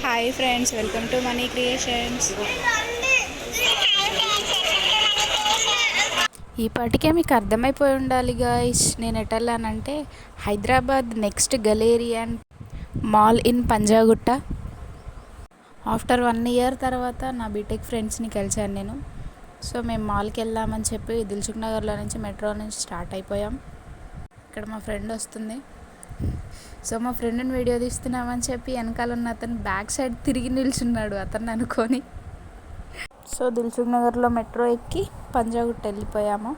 Hi friends, welcome to money creations. ఈ పాటికే మీకు అర్థమైపోయి ఉండాలి గాయ్స్, నేను ఎటెళ్ళానంటే Hyderabad next Galleria mall in Panjagutta. After 1 year తర్వాత నా బీటెక్ ఫ్రెండ్స్ని కలిశాను నేను. సో మేము మాల్కి వెళ్దామని చెప్పి దిల్సుఖ్ నగర్లో నుంచి మెట్రో నుంచి స్టార్ట్ అయిపోయాం. ఇక్కడ మా ఫ్రెండ్ వస్తుంది. సో మా ఫ్రెండ్ని వీడియో తీస్తున్నామని చెప్పి వెనకాల ఉన్న అతను బ్యాక్ సైడ్ తిరిగి నిల్చున్నాడు అతను అనుకొని. సో దిల్సుఖ్ నగర్లో మెట్రో ఎక్కి పంజాగుట్ట వెళ్ళిపోయాము.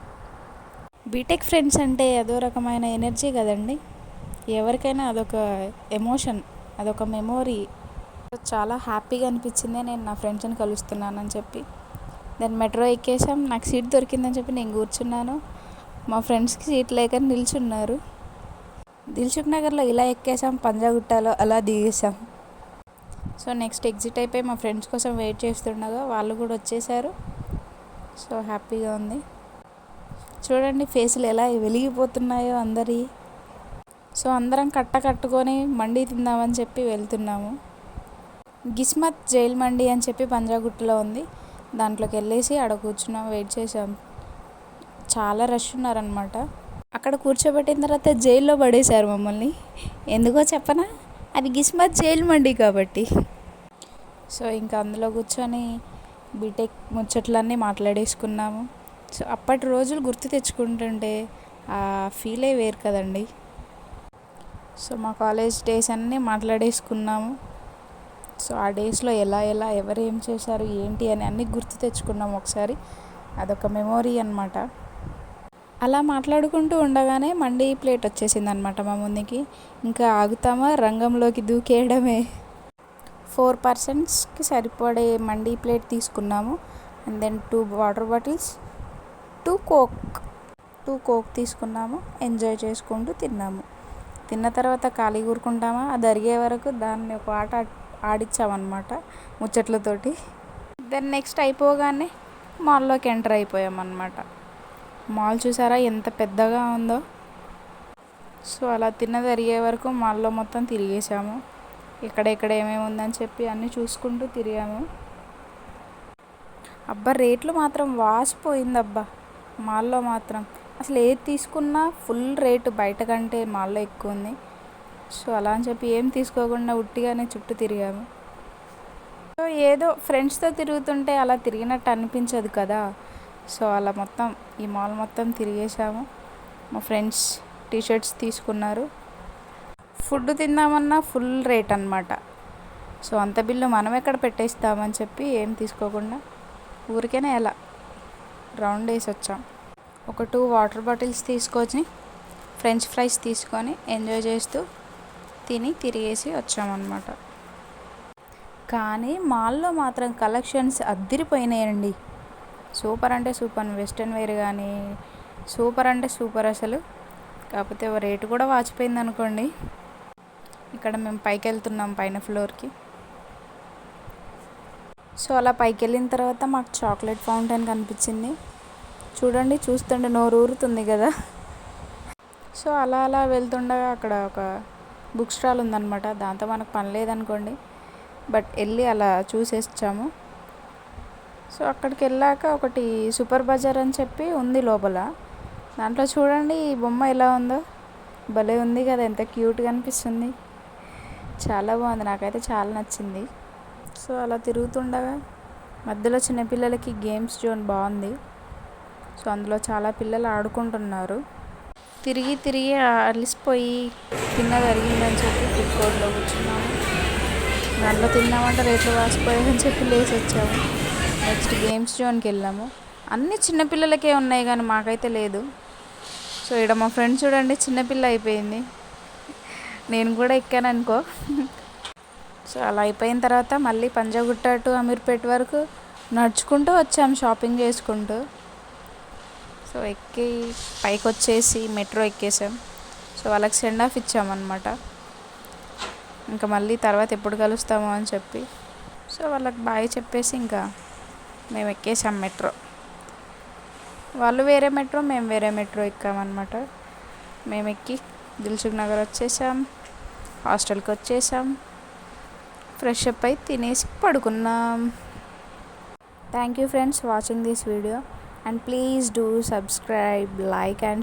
బీటెక్ ఫ్రెండ్స్ అంటే అదో రకమైన ఎనర్జీ కదండి. ఎవరికైనా అదొక ఎమోషన్, అదొక మెమోరీ. చాలా హ్యాపీగా అనిపించింది నేను నా ఫ్రెండ్స్ని కలుస్తున్నానని చెప్పి. దాన్ని మెట్రో ఎక్కేసాం. నాకు సీట్ దొరికిందని చెప్పి నేను కూర్చున్నాను. మా ఫ్రెండ్స్కి సీట్ లేక నిల్చున్నారు. దిల్సుఖ్ నగర్లో ఇలా ఎక్కేసాం, పంజాగుట్టలో అలా దిగేసాం. సో నెక్స్ట్ ఎగ్జిట్ అయిపోయి మా ఫ్రెండ్స్ కోసం వెయిట్ చేస్తుండగా వాళ్ళు కూడా వచ్చేసారు. సో హ్యాపీగా ఉంది. చూడండి ఫేసులు ఎలా వెలిగిపోతున్నాయో అందరి. సో అందరం కట్టుకొని మండి తిందామని చెప్పి వెళ్తున్నాము. గిస్మత్ జైల్ మండి అని చెప్పి పంజాగుట్టలో ఉంది. దాంట్లోకి వెళ్ళేసి ఆడ కూర్చున్నాం, వెయిట్ చేసాం. చాలా రష్ ఉన్నారనమాట. అక్కడ కూర్చోబెట్టిన తర్వాత జైల్లో పడేశారు మమ్మల్ని. ఎందుకో చెప్పనా, అది గిస్మత్ జైల్ మండి కాబట్టి. సో ఇంకా అందులో కూర్చొని బీటెక్ ముచ్చట్లన్నీ మాట్లాడేసుకున్నాము. సో అప్పటి రోజులు గుర్తు తెచ్చుకుంటుంటే ఆ ఫీలే వేరు కదండి. సో మా కాలేజ్ డేస్ అన్నీ మాట్లాడేసుకున్నాము. సో ఆ డేస్లో ఎలా ఎవరు ఏం చేశారు ఏంటి అని అన్నీ గుర్తు తెచ్చుకున్నాము ఒకసారి. అదొక మెమొరీ అన్నమాట. అలా మాట్లాడుకుంటూ ఉండగానే మండి ప్లేట్ వచ్చేసింది అనమాట మా ముందుకి. ఇంకా ఆగుతామా, రంగంలోకి దూకేయడమే. 4 personsకి సరిపడే మండి ప్లేట్ తీసుకున్నాము. And then 2 water bottles, 2 coke తీసుకున్నాము. ఎంజాయ్ చేసుకుంటూ తిన్నాము. తిన్న తర్వాత ఖాళీ కూరుకుంటామా, అది అరిగే వరకు దాన్ని ఒక ఆట ఆడించామన్నమాట ముచ్చట్లతోటి. దెన్ నెక్స్ట్ అయిపోగానే మాల్లోకి ఎంటర్ అయిపోయామన్నమాట. మాల్ చూసారా ఎంత పెద్దగా ఉందో. సో అలా తిన్నది అరిగే వరకు మాల్లో మొత్తం తిరిగేసాము. ఎక్కడెక్కడ ఏమేమి ఉందని చెప్పి అన్నీ చూసుకుంటూ తిరిగాము. అబ్బా రేట్లు మాత్రం వాసిపోయిందబ్బా మాల్లో మాత్రం. అసలు ఏది తీసుకున్నా ఫుల్ రేటు, బయట కంటే మాల్లో ఎక్కువ ఉంది. సో అలా అని చెప్పి ఏం తీసుకోకుండా ఉట్టిగానే చుట్టూ తిరిగాము. సో ఏదో ఫ్రెండ్స్తో తిరుగుతుంటే అలా తిరిగినట్టు అనిపించదు కదా. సో అలా మొత్తం ఈ మాల్ మొత్తం తిరిగేసాము. మా ఫ్రెండ్స్ టీషర్ట్స్ తీసుకున్నారు. ఫుడ్ తిందామన్నా ఫుల్ రేట్ అన్నమాట. సో అంత బిల్లు మనం ఎక్కడ పెట్టేస్తామని చెప్పి ఏం తీసుకోకుండా ఊరికేనే అలా రౌండ్ వేసి వచ్చాం. ఒక 2 వాటర్ బాటిల్స్ తీసుకొని ఫ్రెంచ్ ఫ్రైస్ తీసుకొని ఎంజాయ్ చేస్తూ తిని తిరిగేసి వచ్చామన్నమాట. కానీ మాల్లో మాత్రం కలెక్షన్స్ అద్దిరిపోయినాయండి. సూపర్ అంటే సూపర్. వెస్ట్రన్ వేర్ కానీ సూపర్ అంటే సూపర్ అసలు. కాకపోతే రేటు కూడా వాచిపోయింది అనుకోండి. ఇక్కడ మేము పైకి వెళ్తున్నాం, పైన ఫ్లోర్కి. సో అలా పైకి వెళ్ళిన తర్వాత మాకు చాక్లెట్ ఫౌంటైన్ కనిపించింది. చూడండి, చూస్తుంటే నోరు ఊరుతుంది కదా. సో అలా వెళ్తుండగా అక్కడ ఒక బుక్ స్టాల్ ఉందన్నమాట. దాంతో మనకు పని లేదనుకోండి, బట్ వెళ్ళి అలా చూసేసి వచ్చాము. సో అక్కడికి వెళ్ళాక ఒకటి సూపర్ బజార్ అని చెప్పి ఉంది లోపల. దాంట్లో చూడండి ఈ బొమ్మ ఎలా ఉందో, భలే ఉంది కదా, ఎంత క్యూట్గా అనిపిస్తుంది. చాలా బాగుంది, నాకైతే చాలా నచ్చింది. సో అలా తిరుగుతుండగా మధ్యలో చిన్నపిల్లలకి గేమ్స్ జోన్ బాగుంది. సో అందులో చాలా పిల్లలు ఆడుకుంటున్నారు. తిరిగి అలిసిపోయి తిన్నది అరిగిందని చెప్పి ఫుడ్ కోర్ట్లో కూర్చున్నాము. దాంట్లో తిన్నామంటే రేట్లు వాసిపోయాయని చెప్పి లేచి వచ్చాము. నెక్స్ట్ గేమ్స్ జోన్కి వెళ్ళాము. అన్నీ చిన్నపిల్లలకే ఉన్నాయి కానీ మాకైతే లేదు. సో ఇక్కడ మా ఫ్రెండ్ చూడండి చిన్నపిల్ల అయిపోయింది. నేను కూడా ఎక్కాను అనుకో. సో అలా అయిపోయిన తర్వాత మళ్ళీ పంజాగుట్ట టు అమీర్పేట వరకు నడుచుకుంటూ వచ్చాము షాపింగ్ చేసుకుంటూ. సో ఎక్కి పైకి వచ్చేసి మెట్రో ఎక్కేసాం. సో వాళ్ళకి సెండ్ ఆఫ్ ఇచ్చామన్నమాట. ఇంకా మళ్ళీ తర్వాత ఎప్పుడు కలుస్తామో అని చెప్పి. సో వాళ్ళకి బాయ్ చెప్పేసి ఇంకా మేము ఎక్కేసాం మెట్రో. వాళ్ళు వేరే మెట్రో, మేము వేరే మెట్రో ఎక్కామన్నమాట. మేము ఎక్కి దిల్సుఖ్ నగర్ వచ్చేసాం. హాస్టల్కి వచ్చేసాం. ఫ్రెష్ అప్ అయి తినేసి పడుకున్నాం. Thank you friends watching this video and please do subscribe, like and